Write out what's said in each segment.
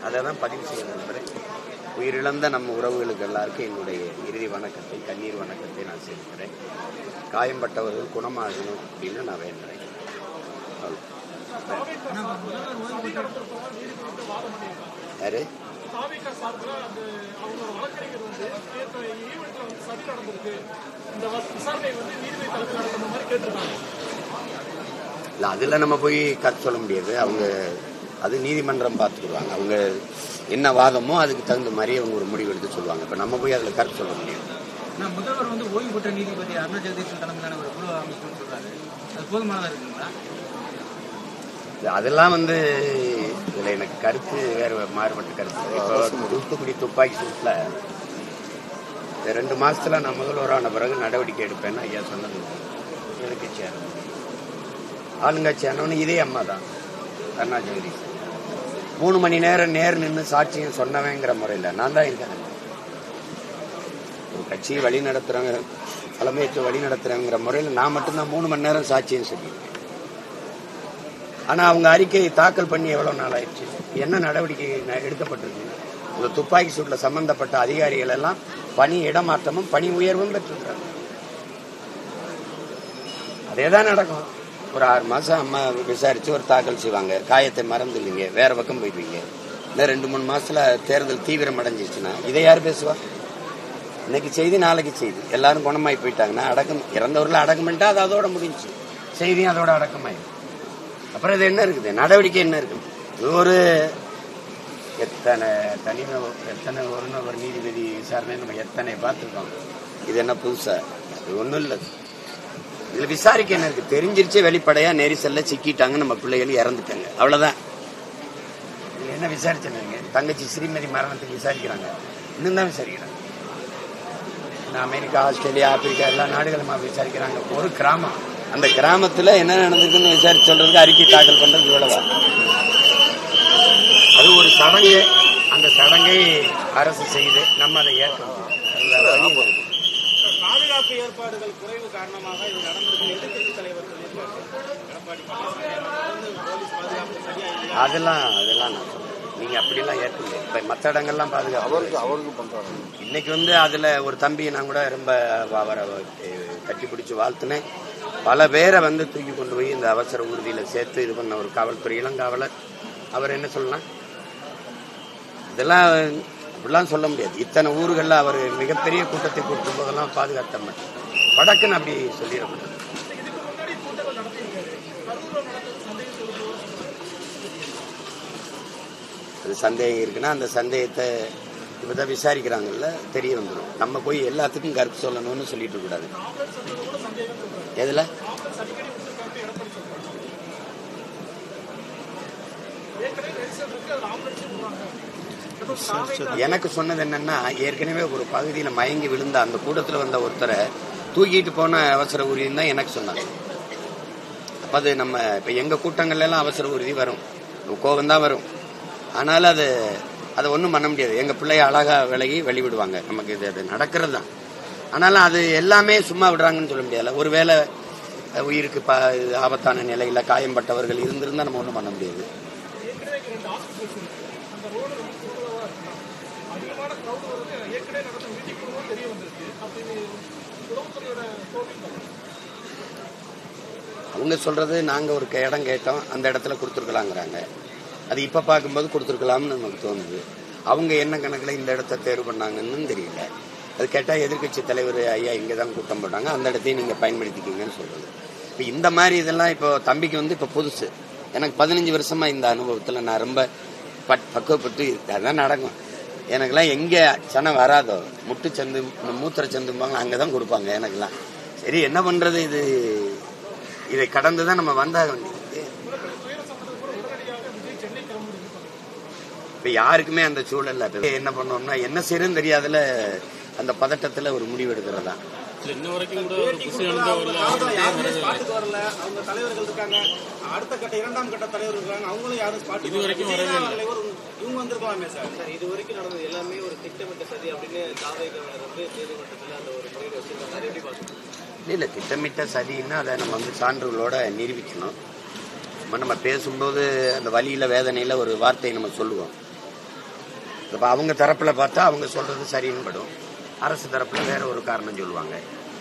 அதை தான் பதிவு செய்ய நண்பரேன். உயிரிழந்த நம்ம உறவுகளுக்கு எல்லாருக்கும் என்னுடைய இறுதி வணக்கத்தை, கண்ணீர் வணக்கத்தை நான் செலுத்துகிறேன். காயம்பட்டவர்கள் குணமாகணும் அப்படின்னு நான் வேண்டுறேன். யாரு இல்லை, அதில் நம்ம போய் கருத்து சொல்ல முடியாது. அவங்க அது நீதிமன்றம் பார்த்துக்குவாங்க. அவங்க என்ன வாதமோ அதுக்கு தகுந்த மாதிரி அவங்க ஒரு முடிவு எடுத்து சொல்லுவாங்க. இப்போ நம்ம போய் அதில் கருத்து சொல்ல முடியாது. முதல்வர் வந்து ஓய்வு பெற்ற நீதிபதி அருணா ஜெகதீசன் தலைமையிலான ஒரு குழு அமைப்புன்னு சொல்றாரு. அது போதுமானதா இருக்குங்களா? அதெல்லாம் வந்து இதில் எனக்கு கருத்து வேறு மாறுபட்ட கருத்து. இப்போ தூத்துக்குடி துப்பாக்கி சூட்டில் 2 மாசத்துல நான் முதல்வரான பிறகு நடவடிக்கை எடுப்பேன்னு ஐயா சொன்னது. எதிர்கட்சி ஆளுங்கட்சி ஆனவனு இதே அம்மா தான் அருணா ஜெகதீசன். 3 மணி நேரம் நேர் நின்று சாட்சியம் சொன்னவேங்கிற முறையில் நான் தான் இருக்கேன். ஒரு கட்சியை வழி நடத்துறேங்க, தலைமையேற்று வழி நடத்துறேங்கிற முறையில் நான் மட்டும்தான் 3 மணி நேரம் சாட்சியம் சொல்லியிருக்கேன். ஆனால் அவங்க அறிக்கையை தாக்கல் பண்ணி எவ்வளோ நாள் ஆயிடுச்சு? என்ன நடவடிக்கை எடுக்கப்பட்டிருக்கு? இந்த துப்பாக்கி சூட்டில் சம்பந்தப்பட்ட அதிகாரிகள் எல்லாம் பணி இடமாற்றமும் பணி உயர்வும் பெற்றிருக்காங்க. அதே தான் நடக்கும். ஒரு 6 மாதம் அம்மா விசாரித்து ஒரு தாக்கல் செய்வாங்க. காயத்தை மறந்துடுவீங்க, வேற பக்கம் போயிடுவீங்க. இந்த 2-3 மாசத்துல தேர்தல் தீவிரம் அடைஞ்சிச்சுன்னா இதை யார் பேசுவா? இன்னைக்கு செய்தி நாளைக்கு செய்தி. எல்லாரும் குணமாயி போயிட்டாங்கன்னா அடக்கம், இறந்தவர்கள் அடக்கம் பண்ணிட்டா அது அதோட முடிஞ்சு, செய்தியும் அதோட அடக்கமாயிடும். அப்புறம் இது என்ன இருக்குது? நடவடிக்கை என்ன இருக்குது? இது ஒரு எத்தனை ஒரு நீதிபதி விசாரணை நம்ம எத்தனை பார்த்துருக்கோம். இது என்ன புதுசா? இது ஒன்றும் இல்லை. இதில் விசாரிக்க என்ன இருக்கு? தெரிஞ்சிருச்சு வெளிப்படையா நெரிசல்ல சிக்கிட்டாங்க, நம்ம பிள்ளைகள் இறந்துட்டாங்க, அவ்வளவுதான். இது என்ன விசாரிச்சாங்க? தங்கச்சி ஸ்ரீமதி மரணத்துக்கு விசாரிக்கிறாங்க, இன்னும் தான் விசாரிக்கிறாங்க. அமெரிக்கா, ஆஸ்திரேலியா, ஆப்பிரிக்கா எல்லா நாடுகளுமா விசாரிக்கிறாங்க. ஒரு கிராமம், அந்த கிராமத்துல என்ன நடந்திருக்குன்னு விசாரிச்சு சொல்றதுக்கு அறிக்கை தாக்கல் பண்றது இவ்வளவா? அது ஒரு சடங்கு. அந்த சடங்கை அரசு செய்து நம்ம அதை ஏற்கணும். பாதுகாப்பு ஏற்பாடுகள் குறைவு காரணமாக இது நடந்திருக்கு. எதிர்க்கட்சி தலைவர் அதெல்லாம் நான் நீங்க அப்படிலாம் ஏற்க முடியாது. இப்ப மற்ற இடங்கள்லாம் பாதுகாப்பு அவருக்கு பண்றாங்க. இன்னைக்கு வந்து அதுல ஒரு தம்பியை நான் கூட ரொம்ப அவரை கட்டி பிடிச்சு வாழ்த்துனேன். பல பேரை வந்து தூக்கி கொண்டு போய் இந்த அவசர ஊர்தியில சேர்த்து இது பண்ண ஒரு காவல்துறை இளங்காவலர். அவர் என்ன சொல்லலாம்? இதெல்லாம் அப்படிலாம் சொல்ல முடியாது. இத்தனை ஊர்களில் அவர் மிகப்பெரிய கூட்டத்தை கூட்டும் போதெல்லாம் பாதுகாத்த வடக்குன்னு அப்படி சொல்லிடக்கூடாது. அது சந்தேகம் இருக்குன்னா அந்த சந்தேகத்தை இப்பதான் விசாரிக்கிறாங்கல்ல, தெரிய வந்துடும். நம்ம போய் எல்லாத்துக்கும் கருத்து சொல்லணும்னு சொல்லிட்டு கூடாது. எதுல எனக்கு சொன்னது என்னன்னா, ஏற்கனவே ஒரு பகுதியில மயங்கி விழுந்த அந்த கூட்டத்தில் வந்த ஒருத்தரை தூக்கிட்டு போன அவசர ஊர்தின்னு தான் எனக்கு சொன்னாங்க. அப்ப அது நம்ம இப்ப எங்க கூட்டங்கள்ல எல்லாம் அவசர ஊர்தி வரும், கோபம் தான் வரும். ஆனாலும் அதை ஒன்றும் பண்ண முடியாது. எங்க பிள்ளைய அழகா விலகி வெளிவிடுவாங்க. நமக்கு இது நடக்கிறது தான். ஆனாலும் அது எல்லாமே சும்மா விடுறாங்கன்னு சொல்ல முடியாது. ஒருவேளை உயிருக்கு ஆபத்தான நிலையில காயம்பட்டவர்கள் இருந்திருந்தா நம்ம ஒன்றும் பண்ண முடியாது. அவங்க சொல்றது நாங்க ஒரு இடம் கேட்டோம், அந்த இடத்துல கொடுத்துருக்கலாங்கிறாங்க. அது இப்ப பார்க்கும்போது கொடுத்துருக்கலாம்னு நமக்கு தோணுது. அவங்க என்ன கணக்குல இந்த இடத்த தேர்வு பண்ணாங்கன்னு தெரியல. அது கேட்டா எதிர்கட்சி தலைவர் ஐயா இங்கதான் கூட்டம் போட்டாங்க, அந்த இடத்தையும் நீங்க பயன்படுத்திக்கீங்கன்னு சொல்றது. இப்ப இந்த மாதிரி இதெல்லாம் இப்போ தம்பிக்கு வந்து இப்ப புதுசு. எனக்கு 15 வருஷமா இந்த அனுபவத்துல நான் ரொம்ப பக்குவப்பட்டு அதான் நடக்கும். எனக்கெல்லாம் எங்க சனம் வராதோ முட்டு சந்து மூத்திர சந்தும்பாங்க, அங்கதான் கொடுப்பாங்க எனக்கெல்லாம். சரி என்ன பண்றது, இதை கடந்துதான் நம்ம வந்தாக வேண்டியது. இப்ப யாருக்குமே அந்த சூழல்ல என்ன பண்ணோம்னா என்ன செய்யறதுன்னு தெரியாதுல, அந்த பதட்டத்துல ஒரு முடிவு எடுக்கிறதா. இன்ன வரைக்கும் கூட அவங்க தலைவர்கள் இருக்காங்க, அடுத்த கட்ட 2ஆம் கட்ட தலைவர் இருக்காங்க, அவங்களும் யாரும் ஸ்பாட் இது வரைக்கும் இவங்க வந்திருக்கலாமே சார். இது வரைக்கும் நடந்தது எல்லாமே ஒரு திட்டமிட்ட சதி அப்படின்னு தாவேகவர் வந்து நீதிமன்றத்தில் அந்த ஒரு முறையை வச்சிருக்காங்க. எப்படி பார்க்கணும்? இல்ல திட்டமிட்ட சதின்னா அதை நம்ம வந்து சான்றுகளோட நிரூபிக்கணும். நம்ம பேசும்போது அந்த வலியில வேதனையில ஒரு வார்த்தையை நம்ம சொல்லுவோம். இப்போ அவங்க தரப்புல பார்த்தா அவங்க சொல்றது சரின்னு படும், அரசு தரப்புல வேற ஒரு காரணம் சொல்லுவாங்க.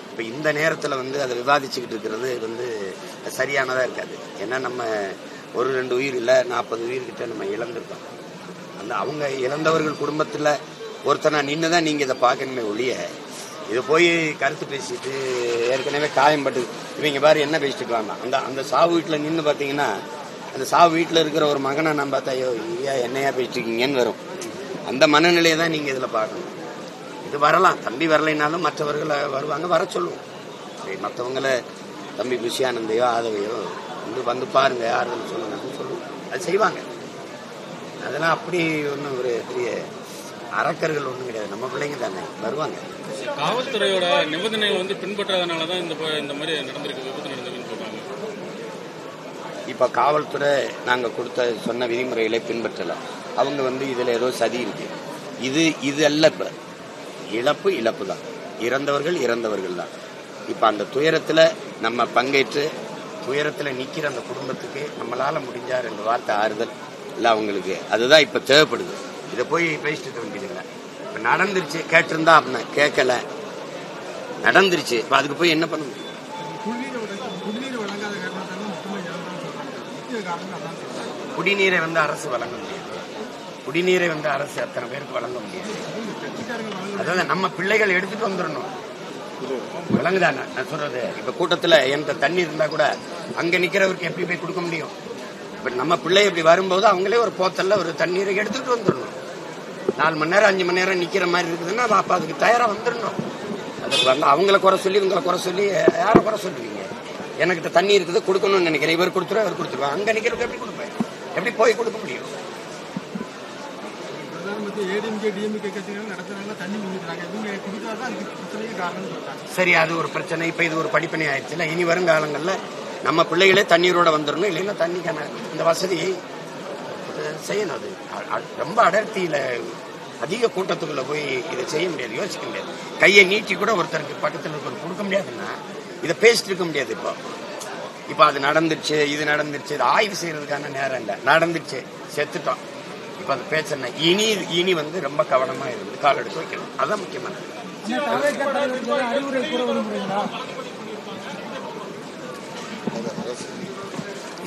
இப்போ இந்த நேரத்தில் வந்து அதை விவாதிச்சுக்கிட்டு இருக்கிறது வந்து சரியானதாக இருக்காது. ஏன்னா நம்ம ஒரு 2 உயிர் இல்லை 40 உயிர்கிட்ட நம்ம இழந்திருக்கோம். அந்த அவங்க இழந்தவர்கள் குடும்பத்தில் ஒருத்தனா நின்று தான் நீங்கள் இதை பார்க்கணுமே ஒழிய இதை போய் கருத்து பேசிட்டு ஏற்கனவே காயம்பட்டு இவங்க பாரு என்ன பேசிட்டு வாங்க. அந்த சாவு வீட்டில் நின்று பார்த்தீங்கன்னா அந்த சாவு வீட்டில் இருக்கிற ஒரு மகனை நான் பார்த்தா ஐயோ ஐயா என்னையா பேசிட்டு இருக்கீங்கன்னு வரும். அந்த மனநிலையை தான் நீங்கள் இதில் பார்க்கணும். இது வரலாம், தம்பி வரலைனாலும் மற்றவர்களை வருவாங்க, வர சொல்லுவோம். சரி, மற்றவங்களை தம்பி புஷியானந்தையோ ஆதவையோ வந்து பாருங்க ஆறுதல் சொல்லுங்கன்னு சொல்லுவோம். அது செய்வாங்க. அதெல்லாம் அப்படி ஒன்றும் ஒரு பெரிய அரக்கர்கள் ஒன்றும் கிடையாது. நம்ம பிள்ளைங்க தானே வருவாங்க. காவல்துறையோட நிபந்தனைகள் வந்து பின்பற்றாதனால தான் இந்த மாதிரி நடந்திருக்கு, விபத்து நடந்திருக்குன்னு சொல்றாங்க. இப்போ காவல்துறை நாங்கள் சொன்ன விதிமுறைகளை பின்பற்றலாம். அவங்க வந்து இதில் ஏதோ சதி இருக்கு. இது அல்ல. இப்போ இழப்பு தான். இறந்தவர்கள் தான். இப்போ அந்த துயரத்தில் நம்ம பங்கேற்று துயரத்தில் நிற்கிற அந்த குடும்பத்துக்கு நம்மளால முடிஞ்சா 2 வார்த்தை ஆறுதல் இல்லை அவங்களுக்கு, அதுதான் இப்போ தேவைப்படுது. இதை போய் பேசிட்டு இருக்க வேண்டியதில்லை. இப்போ நடந்துருச்சு, கேட்டிருந்தா அப்படின்னா கேட்கல, நடந்துருச்சு. இப்போ அதுக்கு போய் என்ன பண்ண முடியும்? குடிநீரை வந்து அரசு வழங்க முடியாது. குடிநீரை வந்து அரசு அத்தனை பேருக்கு வழங்க முடியாது. அதாவது நம்ம பிள்ளைகள் எடுத்துட்டு வந்துடணும். விளங்குதான் நான் சொல்றது. இப்ப கூட்டத்துல எந்த தண்ணி இருந்தா கூட அங்க நிக்கிறவருக்கு எப்படி போய் கொடுக்க முடியும்? இப்ப நம்ம பிள்ளை இப்படி வரும்போது அவங்களே ஒரு போத்தல்ல ஒரு தண்ணீரை எடுத்துட்டு வந்துடணும். 4 மணி நேரம் 5 மணி நேரம் நிக்கிற மாதிரி இருக்குதுன்னா அப்ப அதுக்கு தயாரா வந்துடணும். அதுக்கு வந்து அவங்கள குறை சொல்லி இவங்களை குறை சொல்லி யாரை குறை சொல்லுவீங்க? எனக்கிட்ட தண்ணி இருக்குது கொடுக்கணும்னு நினைக்கிறேன், இவர் கொடுத்துருவா அவர் கொடுத்துருவா. அங்க நிக்கிறதுக்கு எப்படி கொடுப்பேன்? எப்படி போய் கொடுக்க முடியும்? சரி, அது ஒரு பிரச்சனை. இப்ப இது ஒரு படிப்பனை ஆயிடுச்சுல. இனி வருங்காலங்கள்ல நம்ம பிள்ளைகளே தண்ணீரோட வந்துடணும். இல்லைன்னா தண்ணிக்கான இந்த வசதி செய்யணும். அது ரொம்ப அடர்த்தியில அதிக கூட்டத்துக்குள்ள போய் இதை செய்ய முடியாது, யோசிக்க முடியாது. கையை நீட்டி கூட ஒருத்தருக்கு பக்கத்தில் இருக்க கொடுக்க முடியாதுன்னா இதை பேசிட்டு இருக்க முடியாது. இப்போ அது நடந்துருச்சு, இது நடந்துருச்சு, இது ஆய்வு செய்யறதுக்கான நேரம் இல்லை. நடந்துருச்சு, செத்துட்டோம். இப்ப அது பேச்சனை இனி வந்து ரொம்ப கவனமா இருந்து கால் எடுத்து வைக்கணும். அதான் முக்கியமானது.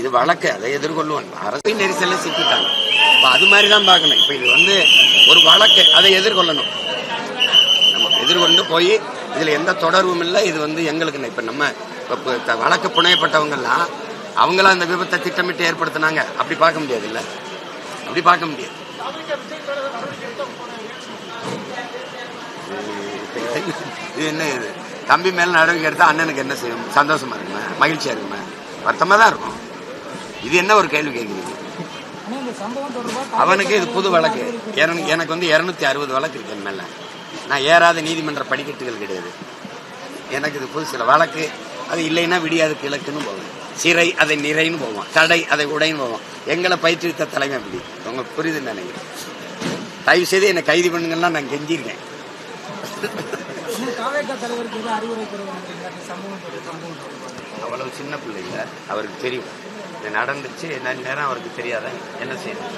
இது வழக்கு, அதை எதிர்கொள்ளுவாங்க. அரசு நெரிசல்ல சிக்கிட்டாங்க. இப்ப அது மாதிரிதான் பார்க்கணும். இப்ப இது வந்து ஒரு வழக்கு, அதை எதிர்கொள்ளணும். நம்ம எதிர்கொண்டு போய் இதுல எந்த தொடர்பும் இல்லை, இது வந்து எங்களுக்கு இப்ப நம்ம வழக்கு புனையப்பட்டவங்கலாம் அவங்களா அந்த விபத்தை திட்டமிட்டு ஏற்படுத்தினாங்க அப்படி பார்க்க முடியாது. இல்ல அப்படி பார்க்க முடியாது. இது என்ன? இது தம்பி மேல நடவடிக்கை எடுத்தா அண்ணனுக்கு என்ன செய்யும்? சந்தோஷமா இருக்குமா? மகிழ்ச்சியா இருக்குமா? வருத்தமா தான் இருக்கும். இது என்ன ஒரு கேள்வி கேட்குறீங்க? அவனுக்கு இது புது வழக்கு. எனக்கு வந்து 260 வழக்கு இருக்கு என் மேல. நான் ஏறாத நீதிமன்ற படிக்கட்டுகள் கிடையாது. எனக்கு இது புது சில வழக்கு. அது இல்லைன்னா விடியாது கிழக்குன்னு போவோம், சிறை அதை நிறைன்னு போவோம், தடை அதை உடைன்னு போவோம். எங்களை பயிற்றுவித்த தலைமை அப்படி. உங்களுக்கு புரியுதுன்னு நினைக்கிறேன். தயவு செய்து என்னை கைது பண்ணுங்கன்னா நான் கெஞ்சிருக்கேன். அவ்வளவு சின்ன பிள்ளை இல்லை, அவருக்கு தெரியும் இது நடந்துச்சு. என்ன நேரம் அவருக்கு தெரியாத என்ன செய்யணும்?